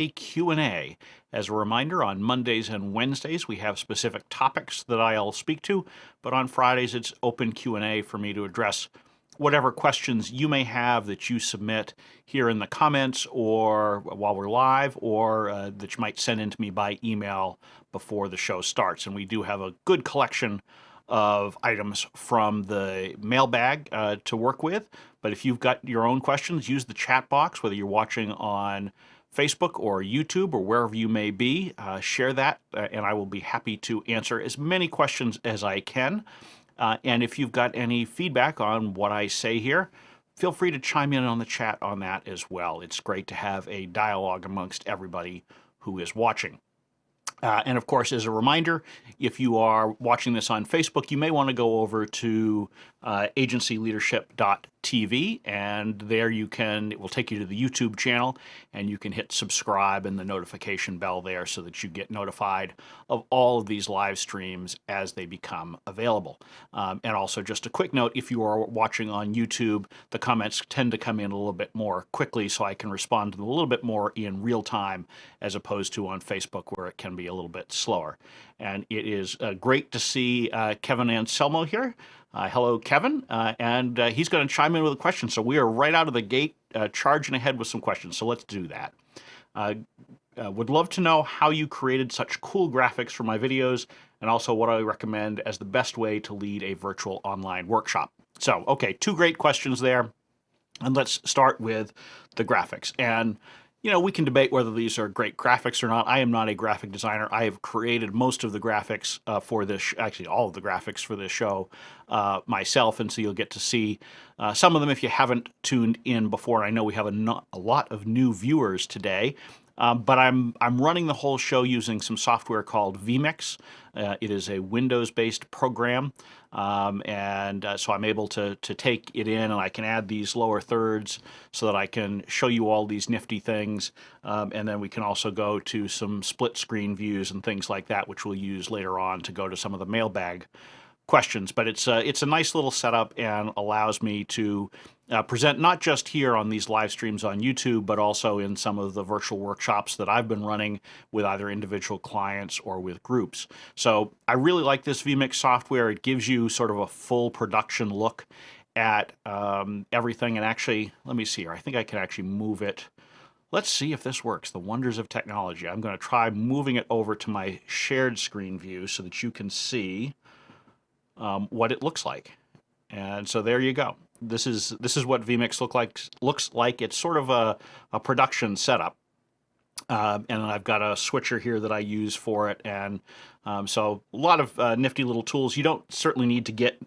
a Q&A. As a reminder, on Mondays and Wednesdays, we have specific topics that I'll speak to, but on Fridays, it's open Q&A for me to address whatever questions you may have that you submit here in the comments or while we're live, or that you might send in to me by email before the show starts. And we do have a good collection of items from the mailbag to work with. But if you've got your own questions, use the chat box, whether you're watching on Facebook or YouTube or wherever you may be. Share that, and I will be happy to answer as many questions as I can. And if you've got any feedback on what I say here, feel free to chime in on the chat on that as well. It's great to have a dialogue amongst everybody who is watching. And of course, as a reminder, if you are watching this on Facebook, you may want to go over to agencyleadership.tv, and there it will take you to the YouTube channel, and you can hit subscribe and the notification bell there so that you get notified of all of these live streams as they become available. And also, just a quick note, if you are watching on YouTube, the comments tend to come in a little bit more quickly, so I can respond to them a little bit more in real time as opposed to on Facebook, where it can be a little bit slower. And it is great to see Kevin Anselmo here. Hello, Kevin, and he's going to chime in with a question. So we are right out of the gate charging ahead with some questions, so let's do that. Would love to know how you created such cool graphics for my videos, and also what I recommend as the best way to lead a virtual online workshop. So, okay, two great questions there, and let's start with the graphics. And we can debate whether these are great graphics or not. I am not a graphic designer. I have created most of the graphics for this, actually all of the graphics for this show myself, and so you'll get to see some of them if you haven't tuned in before. I know we have a lot of new viewers today, but I'm running the whole show using some software called vMix. It is a Windows-based program, and so I'm able to take it in, and I can add these lower thirds so that I can show you all these nifty things, and then we can also go to some split screen views and things like that, which we'll use later on to go to some of the mailbag questions. But it's a nice little setup and allows me to present not just here on these live streams on YouTube, but also in some of the virtual workshops that I've been running with either individual clients or with groups. So I really like this vMix software. It gives you sort of a full production look at everything. And actually, let me see here. I think I can actually move it. Let's see if this works. The wonders of technology. I'm going to try moving it over to my shared screen view so that you can see what it looks like. And so there you go. This is what vMix looks like. It's sort of a production setup, and I've got a switcher here that I use for it, and so a lot of nifty little tools. You don't certainly need to get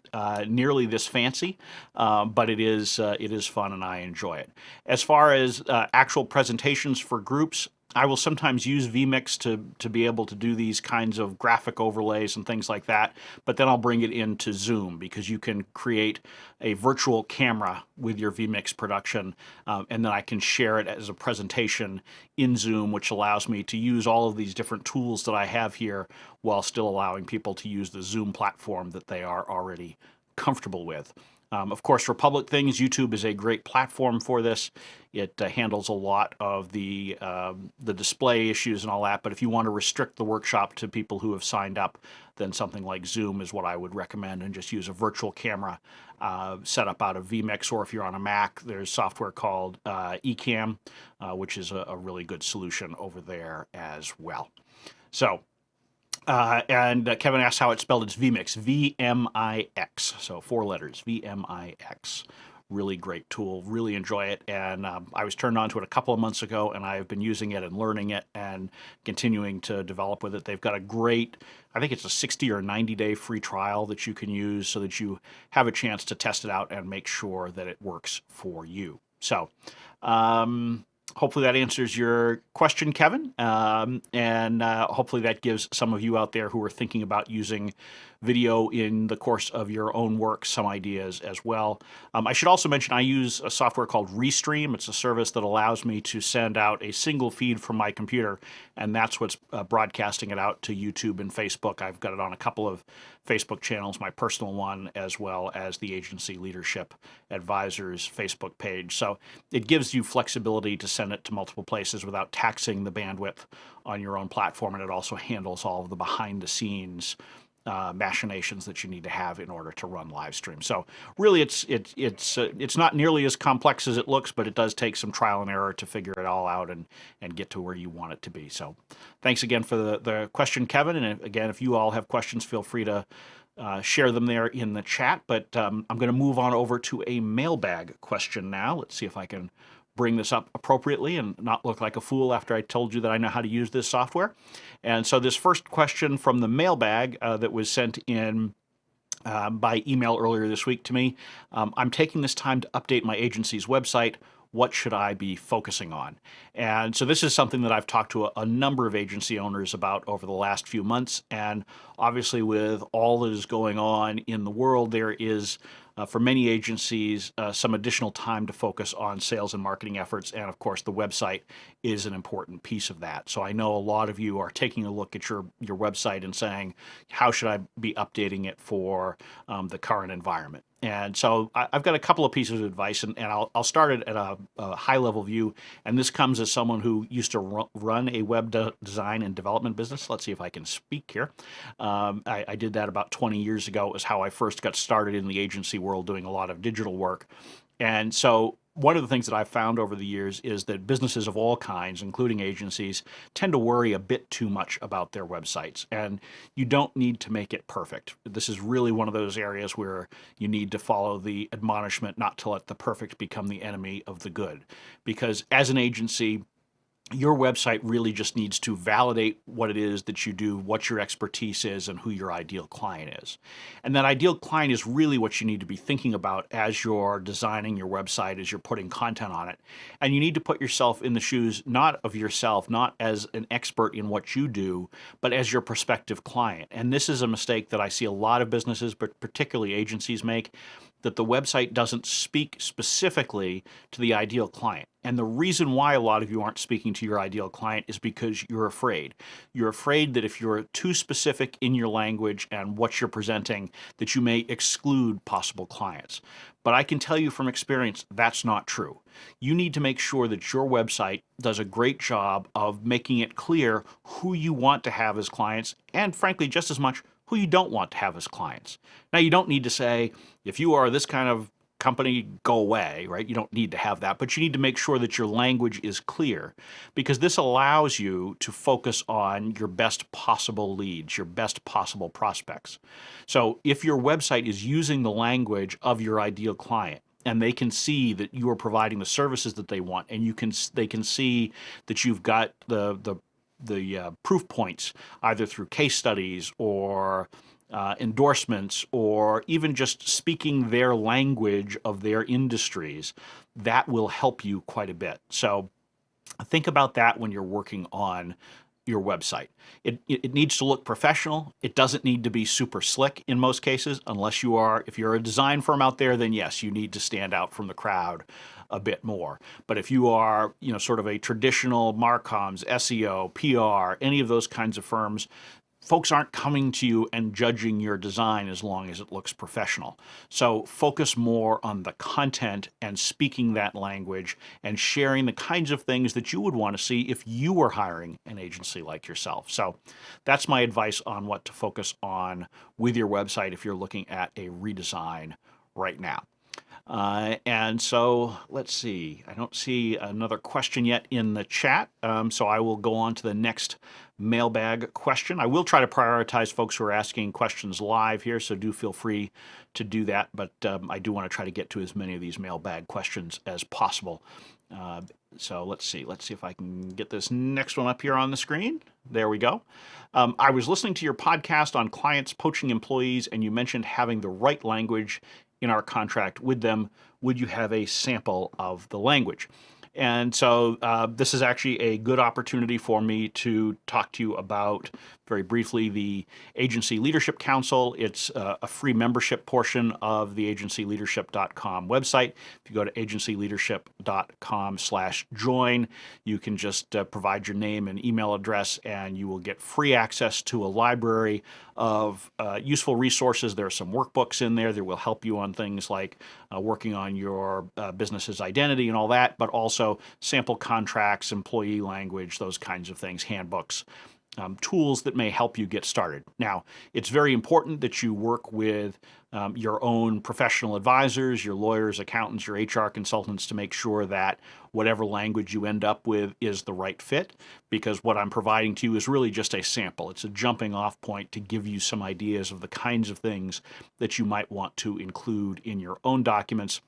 nearly this fancy, but it is fun, and I enjoy it. As far as actual presentations for groups, I will sometimes use vMix to be able to do these kinds of graphic overlays and things like that, but then I'll bring it into Zoom, because you can create a virtual camera with your vMix production, and then I can share it as a presentation in Zoom, which allows me to use all of these different tools that I have here while still allowing people to use the Zoom platform that they are already comfortable with. Of course, for public things, YouTube is a great platform for this. It handles a lot of the display issues and all that, but if you want to restrict the workshop to people who have signed up, then something like Zoom is what I would recommend, and just use a virtual camera set up out of vMix, or if you're on a Mac, there's software called Ecamm, which is a really good solution over there as well. So, and Kevin asks how it's spelled. It's vMix, V-M-I-X, so 4 letters, V-M-I-X. Really great tool, really enjoy it, and I was turned on to it a couple of months ago, and I've been using it and learning it and continuing to develop with it. They've got a great, I think it's a 60 or 90-day free trial that you can use so that you have a chance to test it out and make sure that it works for you. So, hopefully that answers your question, Kevin, and hopefully that gives some of you out there who are thinking about using video in the course of your own work some ideas as well. I should also mention I use a software called Restream. It's a service that allows me to send out a single feed from my computer, and that's what's broadcasting it out to YouTube and Facebook. I've got it on a couple of Facebook channels, my personal one, as well as the Agency Leadership Advisors Facebook page. So it gives you flexibility to send it to multiple places without taxing the bandwidth on your own platform, and it also handles all of the behind-the-scenes machinations that you need to have in order to run live streams. So really, it's not nearly as complex as it looks, but it does take some trial and error to figure it all out and get to where you want it to be. So thanks again for the question, Kevin. And again, if you all have questions, feel free to share them there in the chat. But I'm going to move on over to a mailbag question now. Let's see if I can bring this up appropriately and not look like a fool after I told you that I know how to use this software. And so this first question from the mailbag that was sent in by email earlier this week to me. I'm taking this time to update my agency's website. What should I be focusing on? And so this is something that I've talked to a number of agency owners about over the last few months. And obviously with all that is going on in the world, there is for many agencies, some additional time to focus on sales and marketing efforts. And of course, the website is an important piece of that. So I know a lot of you are taking a look at your website and saying, how should I be updating it for the current environment? And so I've got a couple of pieces of advice, and I'll start it at a high-level view. And this comes as someone who used to run a web design and development business. Let's see if I can speak here. I did that about 20 years ago. It was how I first got started in the agency world doing a lot of digital work. And so one of the things that I've found over the years is that businesses of all kinds, including agencies, tend to worry a bit too much about their websites. And you don't need to make it perfect. This is really one of those areas where you need to follow the admonishment not to let the perfect become the enemy of the good. Because as an agency, your website really just needs to validate what it is that you do, what your expertise is, and who your ideal client is. And that ideal client is really what you need to be thinking about as you're designing your website, as you're putting content on it. And you need to put yourself in the shoes, not of yourself, not as an expert in what you do, but as your prospective client. And this is a mistake that I see a lot of businesses, but particularly agencies make, that the website doesn't speak specifically to the ideal client. And the reason why a lot of you aren't speaking to your ideal client is because you're afraid. You're afraid that if you're too specific in your language and what you're presenting, that you may exclude possible clients. But I can tell you from experience, that's not true. You need to make sure that your website does a great job of making it clear who you want to have as clients, and frankly, just as much who you don't want to have as clients. Now, you don't need to say, if you are this kind of company, go away, right? You don't need to have that, but you need to make sure that your language is clear, because this allows you to focus on your best possible leads, your best possible prospects. So if your website is using the language of your ideal client, and they can see that you are providing the services that they want, and they can see that you've got the proof points, either through case studies or endorsements, or even just speaking their language of their industries, that will help you quite a bit. So think about that when you're working on your website. It needs to look professional. It doesn't need to be super slick in most cases, unless if you're a design firm out there, then yes, you need to stand out from the crowd a bit more. But if you are, sort of a traditional Marcoms, SEO, PR, any of those kinds of firms, folks aren't coming to you and judging your design as long as it looks professional. So focus more on the content and speaking that language and sharing the kinds of things that you would want to see if you were hiring an agency like yourself. So that's my advice on what to focus on with your website if you're looking at a redesign right now. And so let's see, I don't see another question yet in the chat, so I will go on to the next mailbag question. I will try to prioritize folks who are asking questions live here, so do feel free to do that, but I do want to try to get to as many of these mailbag questions as possible. So let's see if I can get this next one up here on the screen. There we go. I was listening to your podcast on clients poaching employees, and you mentioned having the right language in our contract with them. Would you have a sample of the language? And so this is actually a good opportunity for me to talk to you about, very briefly, the Agency Leadership Council. It's a free membership portion of the agencyleadership.com website. If you go to agencyleadership.com/join, you can just provide your name and email address, and you will get free access to a library of useful resources. There are some workbooks in there that will help you on things like working on your business's identity and all that, but also So sample contracts, employee language, those kinds of things, handbooks. Tools that may help you get started. Now, it's very important that you work with your own professional advisors, your lawyers, accountants, your HR consultants to make sure that whatever language you end up with is the right fit, because what I'm providing to you is really just a sample. It's a jumping off point to give you some ideas of the kinds of things that you might want to include in your own documents.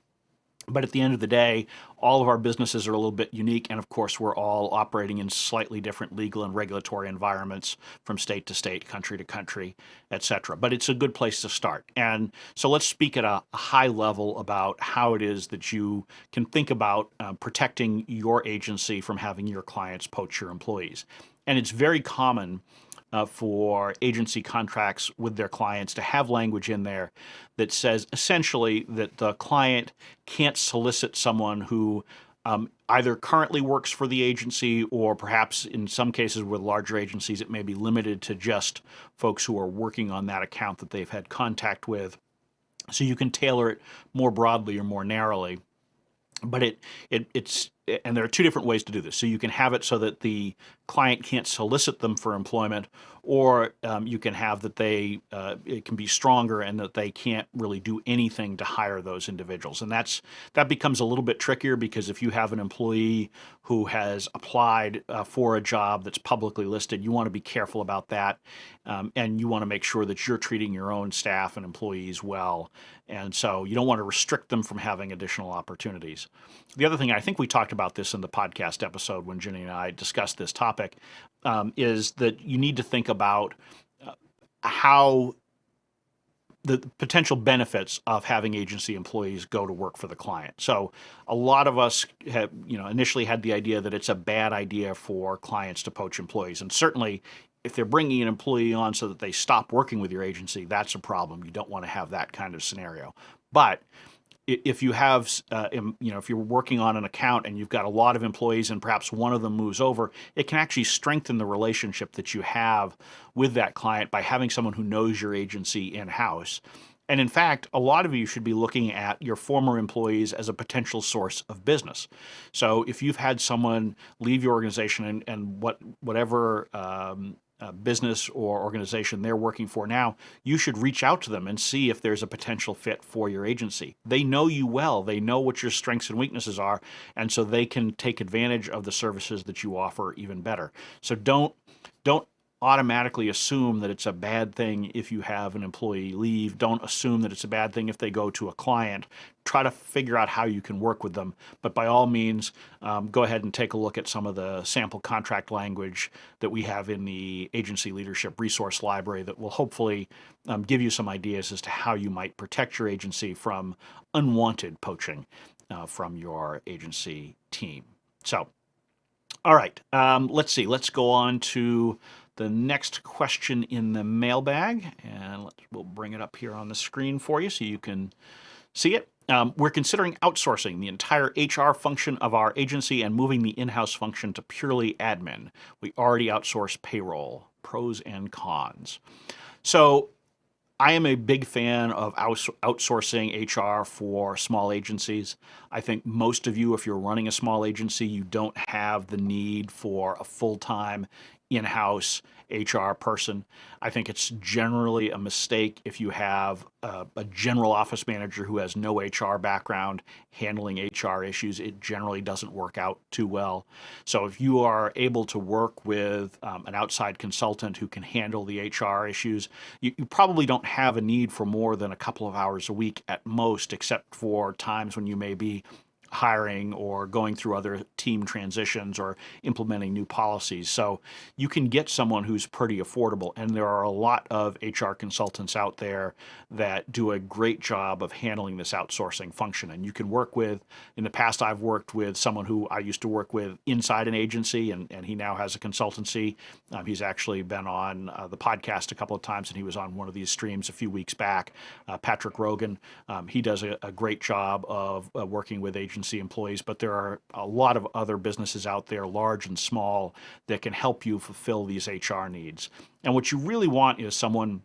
But at the end of the day, all of our businesses are a little bit unique, and of course, we're all operating in slightly different legal and regulatory environments from state to state, country to country, etc. But it's a good place to start. And so let's speak at a high level about how it is that you can think about protecting your agency from having your clients poach your employees. And it's very common for agency contracts with their clients to have language in there that says essentially that the client can't solicit someone who either currently works for the agency, or perhaps in some cases with larger agencies it may be limited to just folks who are working on that account that they've had contact with. So you can tailor it more broadly or more narrowly. But and there are two different ways to do this. So you can have it so that the client can't solicit them for employment, or you can have that it can be stronger and that they can't really do anything to hire those individuals. And that becomes a little bit trickier, because if you have an employee who has applied for a job that's publicly listed, you want to be careful about that, and you want to make sure that you're treating your own staff and employees well. And so you don't want to restrict them from having additional opportunities. The other thing, I think we talked about this in the podcast episode when Ginny and I discussed this topic, is that you need to think about how the potential benefits of having agency employees go to work for the client. So a lot of us have, initially had the idea that it's a bad idea for clients to poach employees. And certainly if they're bringing an employee on so that they stop working with your agency, that's a problem. You don't want to have that kind of scenario. But if you have, if you're working on an account and you've got a lot of employees and perhaps one of them moves over, it can actually strengthen the relationship that you have with that client by having someone who knows your agency in-house. And in fact, a lot of you should be looking at your former employees as a potential source of business. So if you've had someone leave your organization and whatever business or organization they're working for now, you should reach out to them and see if there's a potential fit for your agency. They know you well. They know what your strengths and weaknesses are, and so they can take advantage of the services that you offer even better. So don't automatically assume that it's a bad thing if you have an employee leave. Don't assume that it's a bad thing if they go to a client. Try to figure out how you can work with them. But by all means, go ahead and take a look at some of the sample contract language that we have in the Agency Leadership Resource Library that will hopefully give you some ideas as to how you might protect your agency from unwanted poaching from your agency team. So, all right, let's see. Let's go on to the next question in the mailbag, and we'll bring it up here on the screen for you so you can see it. We're considering outsourcing the entire HR function of our agency and moving the in-house function to purely admin. We already outsource payroll. Pros and cons. So I am a big fan of outsourcing HR for small agencies. I think most of you, if you're running a small agency, you don't have the need for a full-time in-house HR person. I think it's generally a mistake if you have a general office manager who has no HR background handling HR issues. It generally doesn't work out too well. So if you are able to work with an outside consultant who can handle the HR issues, you probably don't have a need for more than a couple of hours a week at most, except for times when you may be hiring or going through other team transitions or implementing new policies. So you can get someone who's pretty affordable, and there are a lot of HR consultants out there that do a great job of handling this outsourcing function. And you can work with, in the past I've worked with someone who I used to work with inside an agency, and he now has a consultancy. He's actually been on the podcast a couple of times, and he was on one of these streams a few weeks back, Patrick Rogan. He does a great job of working with agency employees, but there are a lot of other businesses out there, large and small, that can help you fulfill these HR needs. And what you really want is someone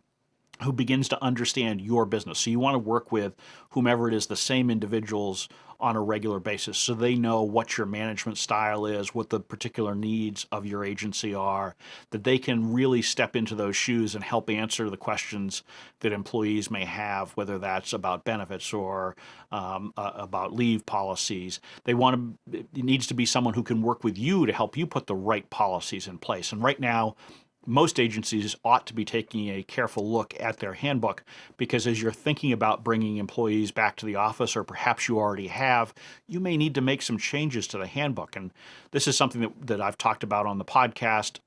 who begins to understand your business. So you want to work with whomever it is, the same individuals on a regular basis so they know what your management style is, what the particular needs of your agency are, that they can really step into those shoes and help answer the questions that employees may have, whether that's about benefits or about leave policies. It needs to be someone who can work with you to help you put the right policies in place. And right now, most agencies ought to be taking a careful look at their handbook, because as you're thinking about bringing employees back to the office, or perhaps you already have, you may need to make some changes to the handbook. And this is something that I've talked about on the podcast,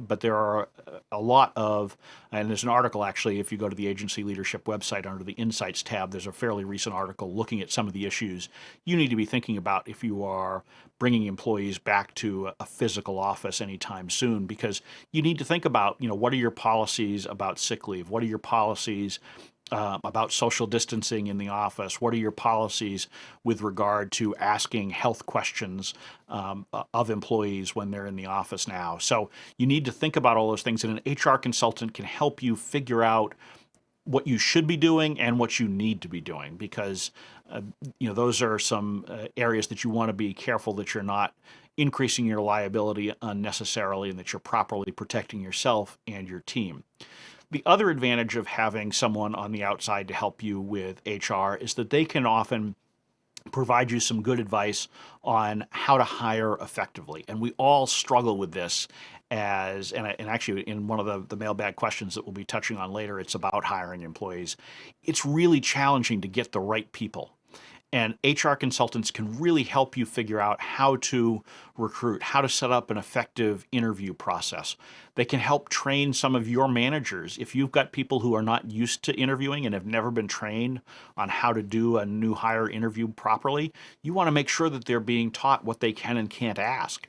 but there are a lot of, and there's an article actually, if you go to the agency leadership website under the Insights tab, there's a fairly recent article looking at some of the issues you need to be thinking about if you are bringing employees back to a physical office anytime soon, because you need to think about, what are your policies about sick leave? What are your policies about social distancing in the office? What are your policies with regard to asking health questions of employees when they're in the office now? So you need to think about all those things, and an HR consultant can help you figure out what you should be doing and what you need to be doing, because those are some areas that you want to be careful that you're not increasing your liability unnecessarily, and that you're properly protecting yourself and your team. The other advantage of having someone on the outside to help you with HR is that they can often provide you some good advice on how to hire effectively. And we all struggle with this and actually in one of the mailbag questions that we'll be touching on later, it's about hiring employees. It's really challenging to get the right people. And HR consultants can really help you figure out how to recruit, how to set up an effective interview process. They can help train some of your managers. If you've got people who are not used to interviewing and have never been trained on how to do a new hire interview properly, you want to make sure that they're being taught what they can and can't ask.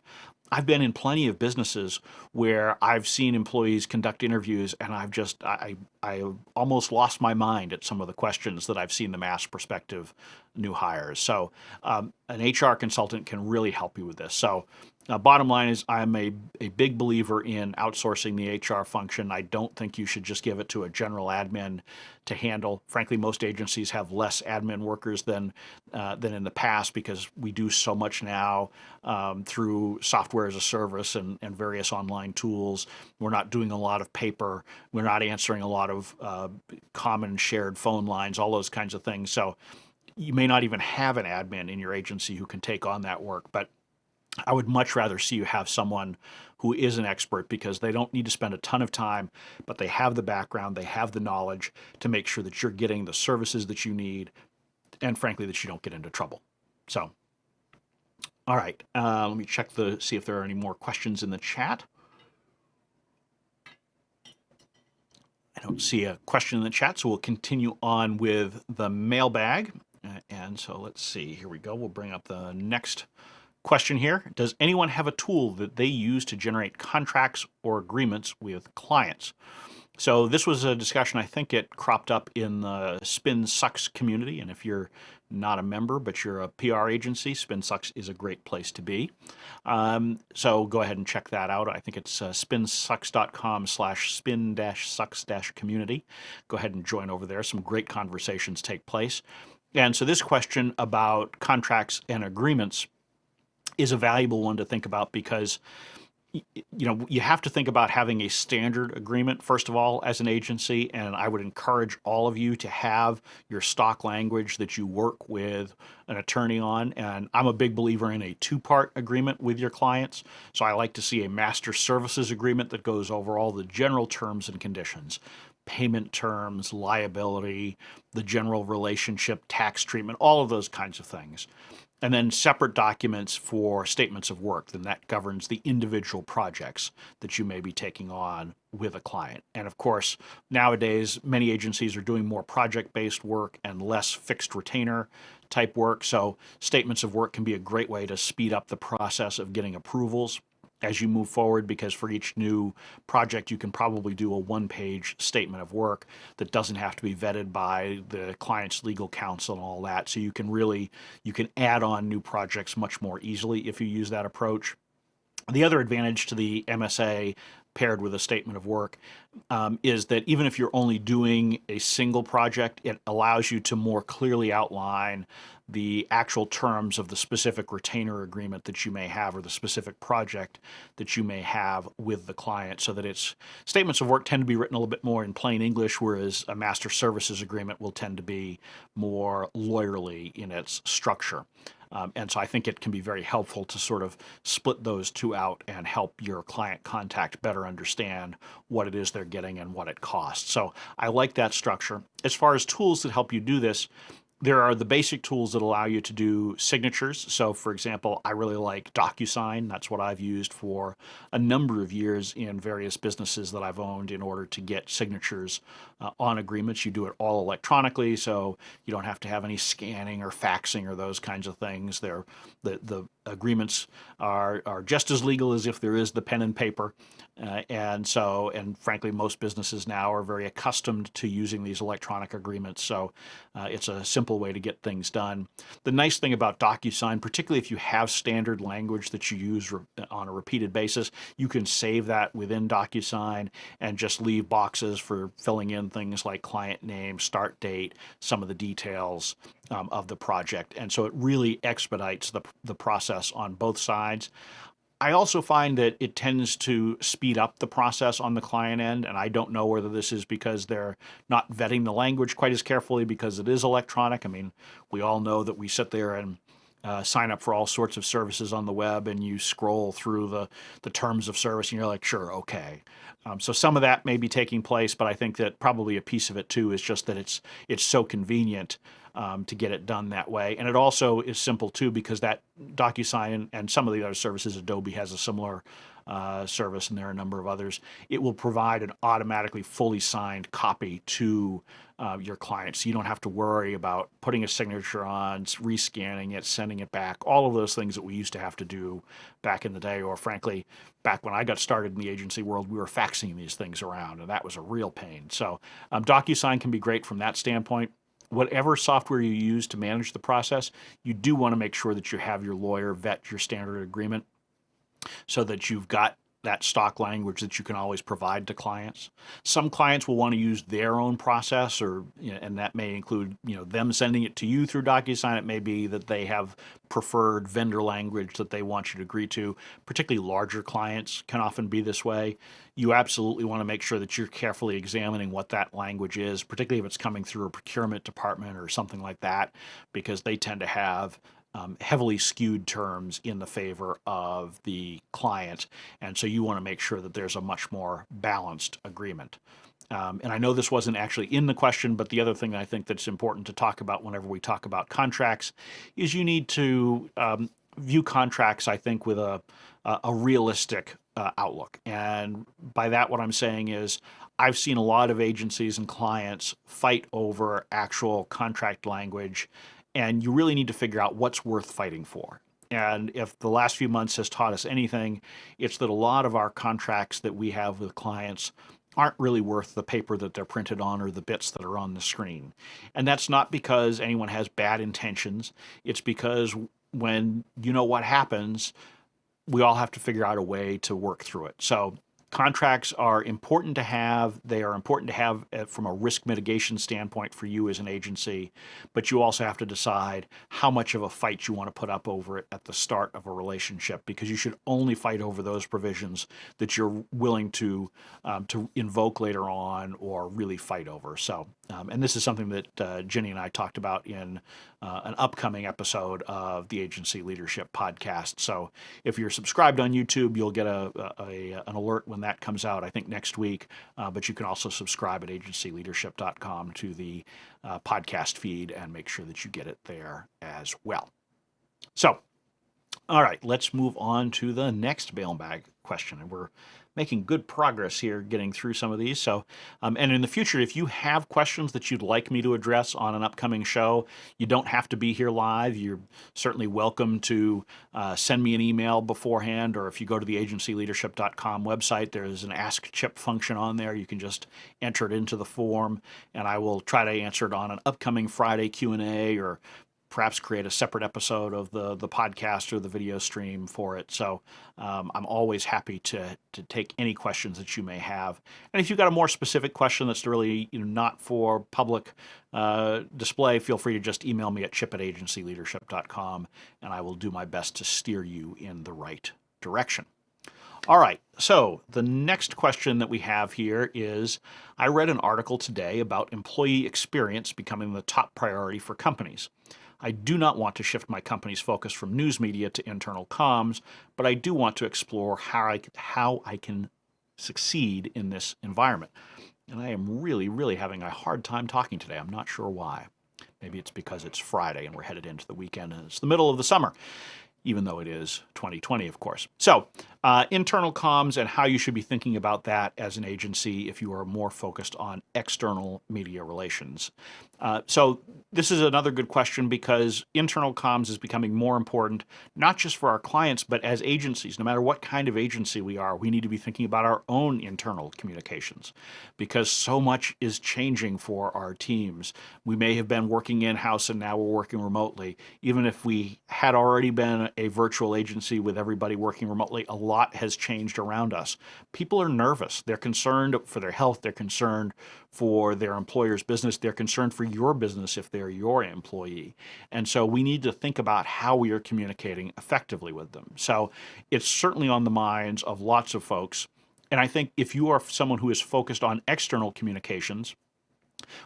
I've been in plenty of businesses where I've seen employees conduct interviews, and I almost lost my mind at some of the questions that I've seen them ask prospective new hires. So an HR consultant can really help you with this. So bottom line is, I'm a big believer in outsourcing the HR function. I don't think you should just give it to a general admin to handle. Frankly, most agencies have less admin workers than in the past, because we do so much now through software as a service and various online tools. We're not doing a lot of paper. We're not answering a lot of common shared phone lines, all those kinds of things. So you may not even have an admin in your agency who can take on that work, but I would much rather see you have someone who is an expert, because they don't need to spend a ton of time, but they have the background, they have the knowledge to make sure that you're getting the services that you need, and frankly, that you don't get into trouble. So, all right, let me check see if there are any more questions in the chat. I don't see a question in the chat, so we'll continue on with the mailbag. And so let's see, here we go. We'll bring up the next question here. Does anyone have a tool that they use to generate contracts or agreements with clients? So this was a discussion, I think it cropped up in the Spin Sucks community. And if you're not a member, but you're a PR agency, Spin Sucks is a great place to be. So go ahead and check that out. I think it's spinsucks.com/spin-sucks-community. Go ahead and join over there. Some great conversations take place. And so this question about contracts and agreements is a valuable one to think about, because you have to think about having a standard agreement, first of all, as an agency, and I would encourage all of you to have your stock language that you work with an attorney on. And I'm a big believer in a two-part agreement with your clients. So I like to see a master services agreement that goes over all the general terms and conditions, payment terms, liability, the general relationship, tax treatment, all of those kinds of things. And then separate documents for statements of work. Then that governs the individual projects that you may be taking on with a client. And of course, nowadays, many agencies are doing more project-based work and less fixed retainer type work. So statements of work can be a great way to speed up the process of getting approvals as you move forward, because for each new project, you can probably do a one-page statement of work that doesn't have to be vetted by the client's legal counsel and all that. So you can add on new projects much more easily if you use that approach. The other advantage to the MSA paired with a statement of work is that even if you're only doing a single project, it allows you to more clearly outline the actual terms of the specific retainer agreement that you may have or the specific project that you may have with the client, so that its statements of work tend to be written a little bit more in plain English, whereas a master services agreement will tend to be more lawyerly in its structure. And so I think it can be very helpful to sort of split those two out and help your client contact better understand what it is they're getting and what it costs. So I like that structure. As far as tools that help you do this, there are the basic tools that allow you to do signatures. So, for example, I really like DocuSign. That's what I've used for a number of years in various businesses that I've owned in order to get signatures on agreements. You do it all electronically, so you don't have to have any scanning or faxing or those kinds of things. The agreements are just as legal as if there is the pen and paper. And frankly, most businesses now are very accustomed to using these electronic agreements, so it's a simple way to get things done. The nice thing about DocuSign, particularly if you have standard language that you use on a repeated basis, you can save that within DocuSign and just leave boxes for filling in things like client name, start date, some of the details of the project. And so it really expedites the process on both sides. I also find that it tends to speed up the process on the client end, and I don't know whether this is because they're not vetting the language quite as carefully because it is electronic. I mean, we all know that we sit there and sign up for all sorts of services on the web, and you scroll through the terms of service, and you're like, sure, okay. So some of that may be taking place, but I think that probably a piece of it too is just that it's so convenient to get it done that way. And it also is simple too, because that DocuSign and some of the other services, Adobe has a similar service, and there are a number of others. It will provide an automatically fully signed copy to your client, so you don't have to worry about putting a signature on, rescanning it, sending it back, all of those things that we used to have to do back in the day, or frankly, back when I got started in the agency world, we were faxing these things around, and that was a real pain. So DocuSign can be great from that standpoint. Whatever software you use to manage the process, you do want to make sure that you have your lawyer vet your standard agreement so that you've got that stock language that you can always provide to clients. Some clients will want to use their own process, or and that may include them sending it to you through DocuSign. It may be that they have preferred vendor language that they want you to agree to. Particularly larger clients can often be this way. You absolutely want to make sure that you're carefully examining what that language is, particularly if it's coming through a procurement department or something like that, because they tend to have heavily skewed terms in the favor of the client, and so you want to make sure that there's a much more balanced agreement. And I know this wasn't actually in the question, but the other thing I think that's important to talk about whenever we talk about contracts is you need to view contracts, I think, with a realistic outlook. And by that, what I'm saying is I've seen a lot of agencies and clients fight over actual contract language, and you really need to figure out what's worth fighting for. And if the last few months has taught us anything, it's that a lot of our contracts that we have with clients aren't really worth the paper that they're printed on or the bits that are on the screen. And that's not because anyone has bad intentions. It's because when you know what happens, we all have to figure out a way to work through it. So contracts are important to have. They are important to have from a risk mitigation standpoint for you as an agency, but you also have to decide how much of a fight you want to put up over it at the start of a relationship, because you should only fight over those provisions that you're willing to invoke later on or really fight over. So, and this is something that Ginny and I talked about in an upcoming episode of the Agency Leadership Podcast. So if you're subscribed on YouTube, you'll get an alert when that comes out, I think next week, but you can also subscribe at agencyleadership.com to the podcast feed and make sure that you get it there as well. So, all right, let's move on to the next mailbag question. And we're making good progress here getting through some of these. So, and in the future, if you have questions that you'd like me to address on an upcoming show, you don't have to be here live. You're certainly welcome to send me an email beforehand, or if you go to the agencyleadership.com website, there's an Ask Chip function on there. You can just enter it into the form, and I will try to answer it on an upcoming Friday Q&A, or perhaps create a separate episode of the podcast or the video stream for it. So I'm always happy to take any questions that you may have. And if you've got a more specific question that's really not for public display, feel free to just email me at chip@agencyleadership.com, and I will do my best to steer you in the right direction. All right, so the next question that we have here is, I read an article today about employee experience becoming the top priority for companies. I do not want to shift my company's focus from news media to internal comms, but I do want to explore how I can succeed in this environment. And I am really having a hard time talking today. I'm not sure why. Maybe it's because it's Friday and we're headed into the weekend and it's the middle of the summer, even though it is 2020, of course. So internal comms and how you should be thinking about that as an agency if you are more focused on external media relations. So this is another good question because internal comms is becoming more important, not just for our clients, but as agencies. No matter what kind of agency we are, we need to be thinking about our own internal communications because so much is changing for our teams. We may have been working in-house and now we're working remotely. Even if we had already been a virtual agency with everybody working remotely, a lot has changed around us. People are nervous. They're concerned for their health. They're concerned for their employer's business. They're concerned for your business if they're your employee. And so we need to think about how we are communicating effectively with them. So it's certainly on the minds of lots of folks. And I think if you are someone who is focused on external communications,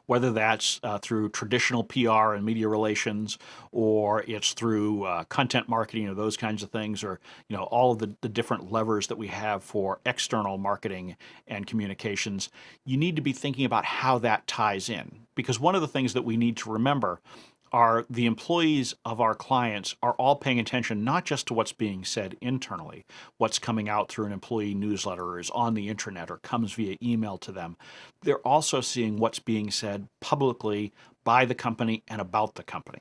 whether that's through traditional PR and media relations, or it's through content marketing or those kinds of things, or all of the different levers that we have for external marketing and communications, you need to be thinking about how that ties in. Because one of the things that we need to remember are the employees of our clients are all paying attention not just to what's being said internally, what's coming out through an employee newsletter or is on the internet or comes via email to them. They're also seeing what's being said publicly by the company and about the company.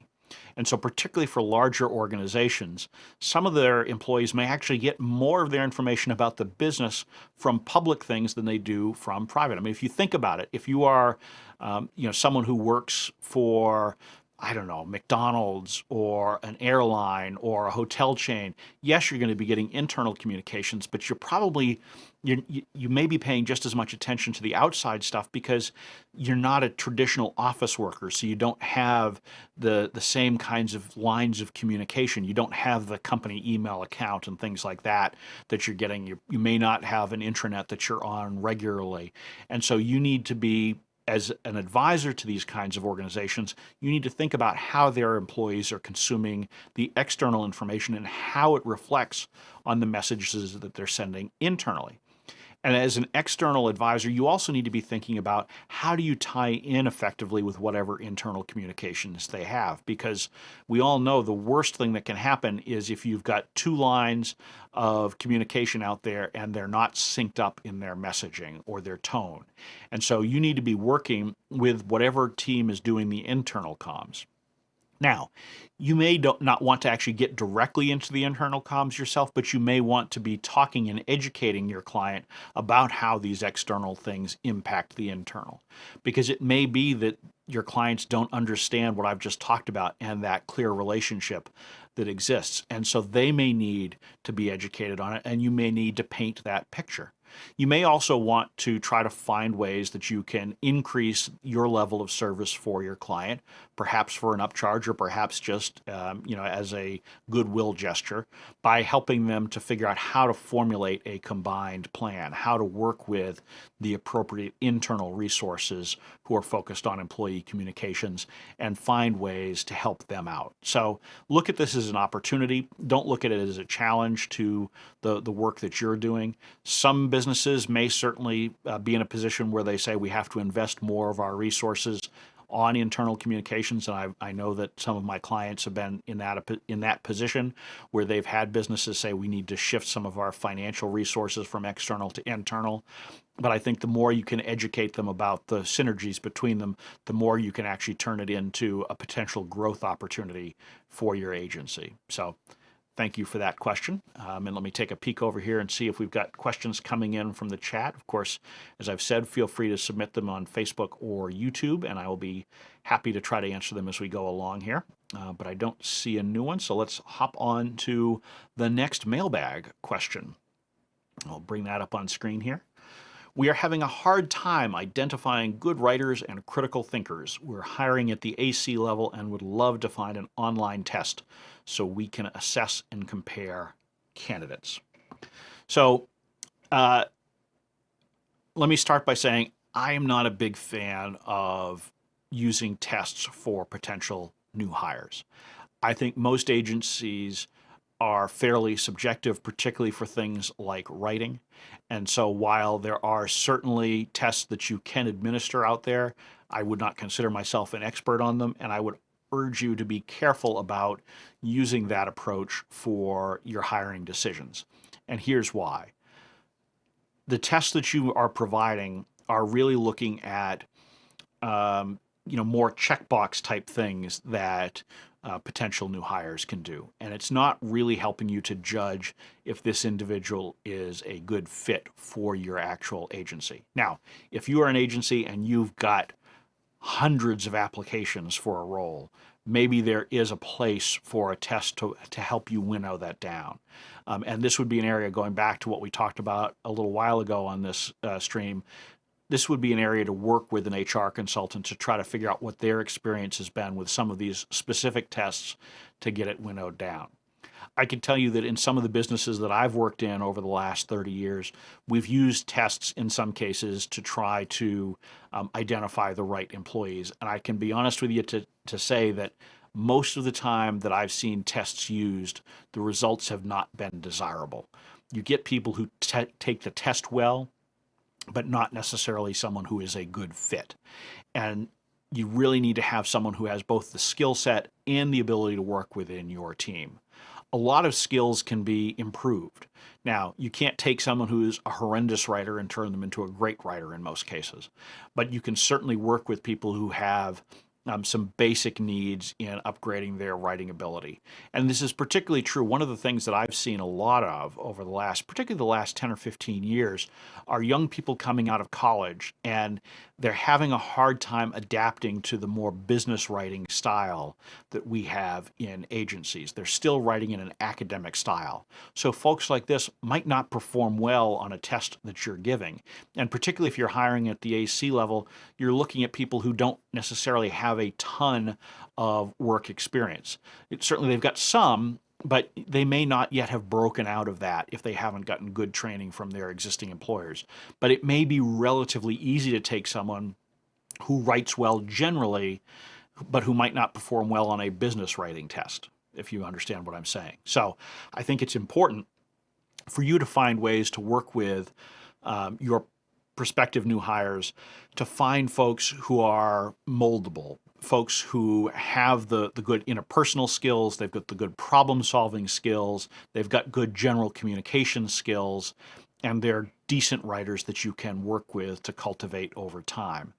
And so particularly for larger organizations, some of their employees may actually get more of their information about the business from public things than they do from private. I mean, if you think about it, if you are someone who works for McDonald's or an airline or a hotel chain, yes, you're going to be getting internal communications, but you may be paying just as much attention to the outside stuff because you're not a traditional office worker, so you don't have the same kinds of lines of communication. You don't have the company email account and things like that you're getting. You may not have an intranet that you're on regularly. And so you need to be, as an advisor to these kinds of organizations, you need to think about how their employees are consuming the external information and how it reflects on the messages that they're sending internally. And as an external advisor, you also need to be thinking about how do you tie in effectively with whatever internal communications they have, because we all know the worst thing that can happen is if you've got two lines of communication out there and they're not synced up in their messaging or their tone. And so you need to be working with whatever team is doing the internal comms. Now, you may not want to actually get directly into the internal comms yourself, but you may want to be talking and educating your client about how these external things impact the internal. Because it may be that your clients don't understand what I've just talked about and that clear relationship that exists. And so they may need to be educated on it, and you may need to paint that picture. You may also want to try to find ways that you can increase your level of service for your client, perhaps for an upcharge or perhaps just as a goodwill gesture, by helping them to figure out how to formulate a combined plan, how to work with the appropriate internal resources who are focused on employee communications and find ways to help them out. So look at this as an opportunity. Don't look at it as a challenge to the work that you're doing. Some businesses may certainly be in a position where they say we have to invest more of our resources on internal communications, and I know that some of my clients have been in that position where they've had businesses say we need to shift some of our financial resources from external to internal. But I think the more you can educate them about the synergies between them, the more you can actually turn it into a potential growth opportunity for your agency. So Thank you for that question. And let me take a peek over here and see if we've got questions coming in from the chat. Of course, as I've said, feel free to submit them on Facebook or YouTube, and I will be happy to try to answer them as we go along here. But I don't see a new one, so let's hop on to the next mailbag question. I'll bring that up on screen here. We are having a hard time identifying good writers and critical thinkers. We're hiring at the AC level and would love to find an online test so we can assess and compare candidates. So let me start by saying I am not a big fan of using tests for potential new hires. I think most agencies are fairly subjective, particularly for things like writing. And so while there are certainly tests that you can administer out there, I would not consider myself an expert on them, and I would urge you to be careful about using that approach for your hiring decisions. And here's why. The tests that you are providing are really looking at more checkbox type things that potential new hires can do. And it's not really helping you to judge if this individual is a good fit for your actual agency. Now, if you are an agency and you've got hundreds of applications for a role, maybe there is a place for a test to help you winnow that down. And this would be an area, going back to what we talked about a little while ago on this stream, this would be an area to work with an HR consultant to try to figure out what their experience has been with some of these specific tests to get it winnowed down. I can tell you that in some of the businesses that I've worked in over the last 30 years, we've used tests in some cases to try to identify the right employees. And I can be honest with you to say that most of the time that I've seen tests used, the results have not been desirable. You get people who take the test well, but not necessarily someone who is a good fit. And you really need to have someone who has both the skill set and the ability to work within your team. A lot of skills can be improved. Now, you can't take someone who is a horrendous writer and turn them into a great writer in most cases, but you can certainly work with people who have some basic needs in upgrading their writing ability. And this is particularly true. One of the things that I've seen a lot of over particularly the last 10 or 15 years, are young people coming out of college and they're having a hard time adapting to the more business writing style that we have in agencies. They're still writing in an academic style. So folks like this might not perform well on a test that you're giving. And particularly if you're hiring at the AC level, you're looking at people who don't necessarily have a ton of work experience. Certainly they've got some, but they may not yet have broken out of that if they haven't gotten good training from their existing employers. But it may be relatively easy to take someone who writes well generally, but who might not perform well on a business writing test, if you understand what I'm saying. So I think it's important for you to find ways to work with your prospective new hires to find folks who are moldable, folks who have the good interpersonal skills, they've got the good problem-solving skills, they've got good general communication skills, and they're decent writers that you can work with to cultivate over time.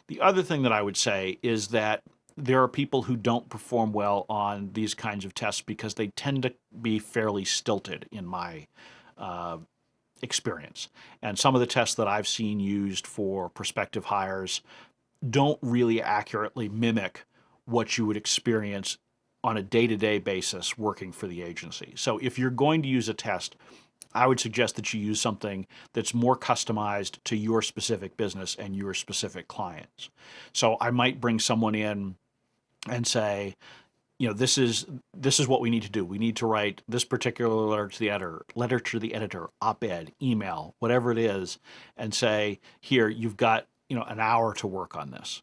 The other thing that I would say is that there are people who don't perform well on these kinds of tests because they tend to be fairly stilted in my experience. And some of the tests that I've seen used for prospective hires don't really accurately mimic what you would experience on a day-to-day basis working for the agency. So if you're going to use a test, I would suggest that you use something that's more customized to your specific business and your specific clients. So I might bring someone in and say, this is what we need to do. We need to write this particular letter to the editor, op-ed, email, whatever it is, and say, here, you've got an hour to work on this.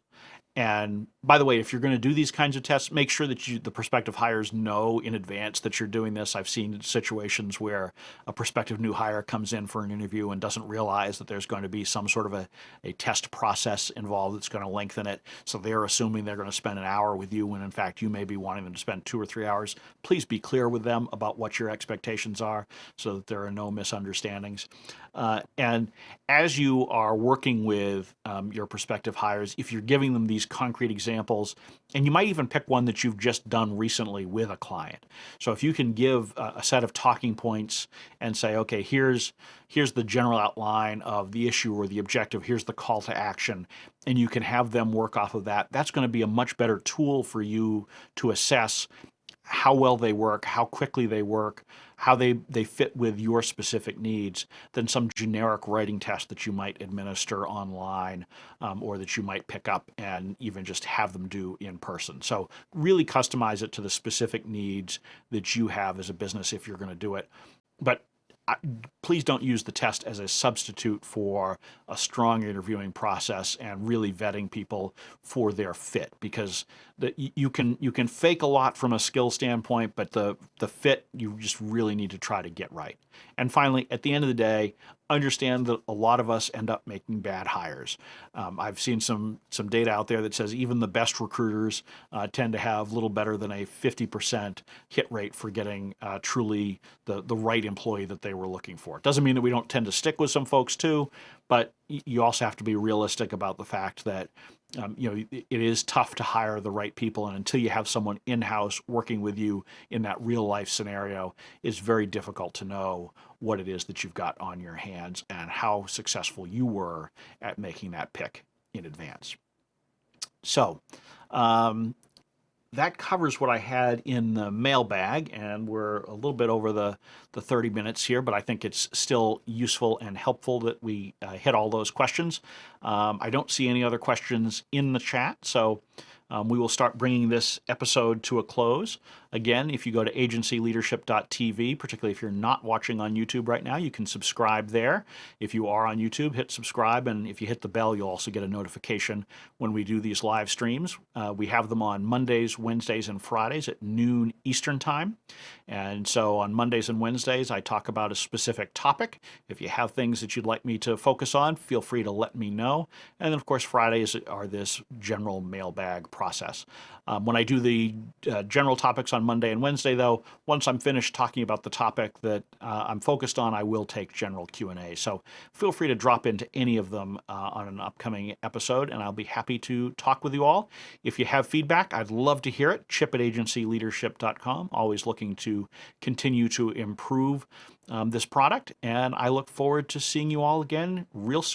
And by the way, if you're going to do these kinds of tests, make sure that the prospective hires know in advance that you're doing this. I've seen situations where a prospective new hire comes in for an interview and doesn't realize that there's going to be some sort of a test process involved that's going to lengthen it. So they're assuming they're going to spend an hour with you when in fact you may be wanting them to spend 2 or 3 hours. Please be clear with them about what your expectations are so that there are no misunderstandings. And as you are working with your prospective hires, if you're giving them these concrete examples examples, and you might even pick one that you've just done recently with a client. So if you can give a set of talking points and say, okay, here's the general outline of the issue or the objective, here's the call to action, and you can have them work off of that, that's going to be a much better tool for you to assess how well they work, how quickly they work, how they fit with your specific needs than some generic writing test that you might administer online or that you might pick up and even just have them do in person. So really customize it to the specific needs that you have as a business if you're going to do it. But please don't use the test as a substitute for a strong interviewing process and really vetting people for their fit, because you can fake a lot from a skill standpoint, but the fit you just really need to try to get right. And finally, at the end of the day, understand that a lot of us end up making bad hires. I've seen some data out there that says even the best recruiters tend to have little better than a 50% hit rate for getting truly the right employee that they were looking for. It doesn't mean that we don't tend to stick with some folks too, but you also have to be realistic about the fact that it is tough to hire the right people, and until you have someone in-house working with you in that real-life scenario, it's very difficult to know what it is that you've got on your hands and how successful you were at making that pick in advance. So that covers what I had in the mailbag, and we're a little bit over the 30 minutes here, but I think it's still useful and helpful that we hit all those questions. I don't see any other questions in the chat, so we will start bringing this episode to a close. Again, if you go to agencyleadership.tv, particularly if you're not watching on YouTube right now, you can subscribe there. If you are on YouTube, hit subscribe, and if you hit the bell, you'll also get a notification when we do these live streams. We have them on Mondays, Wednesdays, and Fridays at noon Eastern Time. And so on Mondays and Wednesdays, I talk about a specific topic. If you have things that you'd like me to focus on, feel free to let me know. And then, of course, Fridays are this general mailbag process. When I do the general topics on Monday and Wednesday, though, once I'm finished talking about the topic that I'm focused on, I will take general Q&A. So feel free to drop into any of them on an upcoming episode, and I'll be happy to talk with you all. If you have feedback, I'd love to hear it. chip@agencyleadership.com. Always looking to continue to improve this product, and I look forward to seeing you all again real soon.